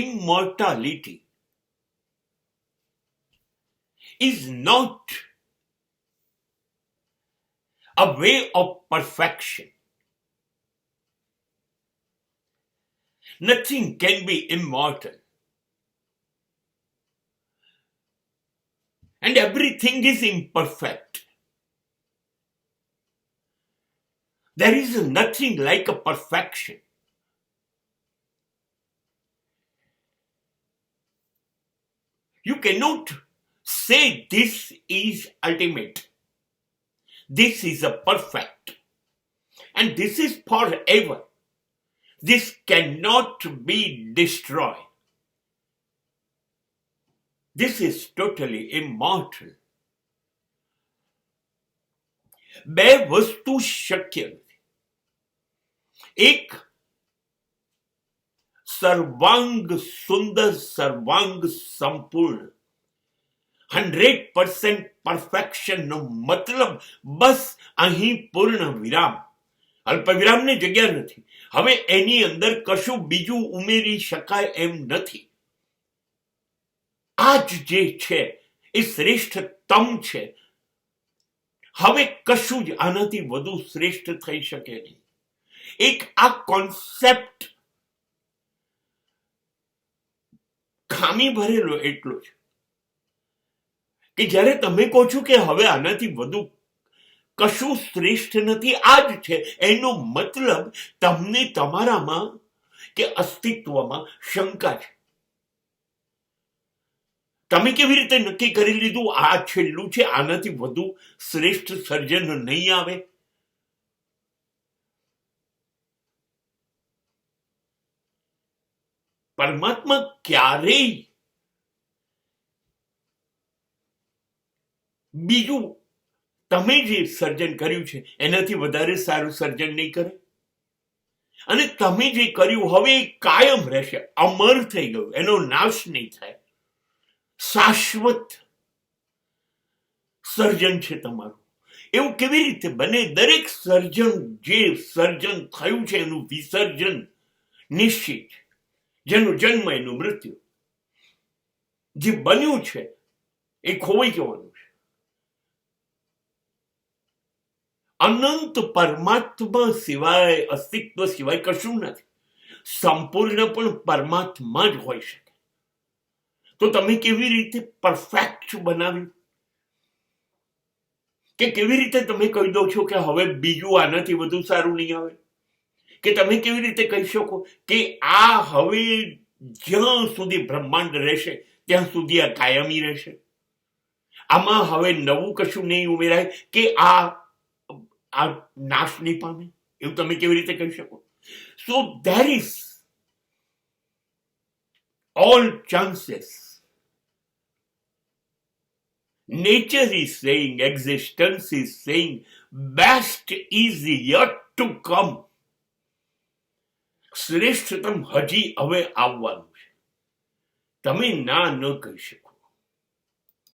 immortality is not a way of perfection. Nothing can be immortal. And everything is imperfect. There is nothing like a perfection. You cannot say this is ultimate. This is a perfect. And this is forever. This cannot be destroyed. This is totally immortal. બે વસ્તુ શક્ય નથી. એક સર્વાંગ સુંદર, સર્વાંગ સંપૂર્ણ, 100% perfection નો મતલબ બસ અહીં પૂર્ણ વિરામ. અલ્પ વિરામની જગ્યા નથી. હવે એની અંદર કશું બીજું ઉમેરી શકાય એમ નથી. આ જ જે છે એ શ્રેષ્ઠતમ છે. હવે કશું જ આનાથી વધુ શ્રેષ્ઠ થઈ શકે નહીં. એક આ કોન્સેપ્ટ ખામી ભરેલો એટલો છે કે જ્યારે તમે કહો છો કે હવે આનાથી વધુ કશું શ્રેષ્ઠ નથી, આ જ છે, એનો મતલબ તમને તમારામાં કે અસ્તિત્વમાં શંકા છે. તમે કેવી રીતે નક્કી કરી લીધું આ છેલ્લું છે, આનાથી વધુ શ્રેષ્ઠ સર્જન નહીં આવે? પરમાત્મા ક્યારેય બીજું તમે જે સર્જન કર્યું છે એનાથી વધારે સારું સર્જન નહીં કરે. અને તમે જે કર્યું હવે કાયમ રહેશે, અમર થઈ ગયું, એનો નાશ નહીં થાય. શાશ્વત સર્જન છે તમારું. એવું કેવી રીતે બને? દરેક સર્જન, જે સર્જન થયું છે એનું વિસર્જન નિશ્ચિત છે. જેનો જન્મ એનું મૃત્યુ. જે બન્યું છે એ ખોવાઈ જવાનું છે. અનંત પરમાત્મા સિવાય, અસ્તિત્વ સિવાય કશું નથી. સંપૂર્ણ પણ પરમાત્મા જ હોઈ શકે. તો તમે કેવી રીતે પરફેક્ટ બનાવ્યું? કે કેવી રીતે તમે કહી દો છો કે હવે બીજું આનાથી વધુ સારું નહીં આવે? કે તમે કેવી રીતે કહી શકો કે આ હવે જ્યાં સુધી બ્રહ્માંડ રહેશે ત્યાં સુધી આ કાયમી રહેશે? આમાં હવે નવું કશું નહીં ઉમેરાય કે આ નાશ નહીં પામે? એવું તમે કેવી રીતે કહી શકો? સો there is all chances. Nature is saying, existence is saying, best is yet to come. શ્રેષ્ઠતમ હજી હવે આવવાનું છે. તમે ના ન કહી શકો.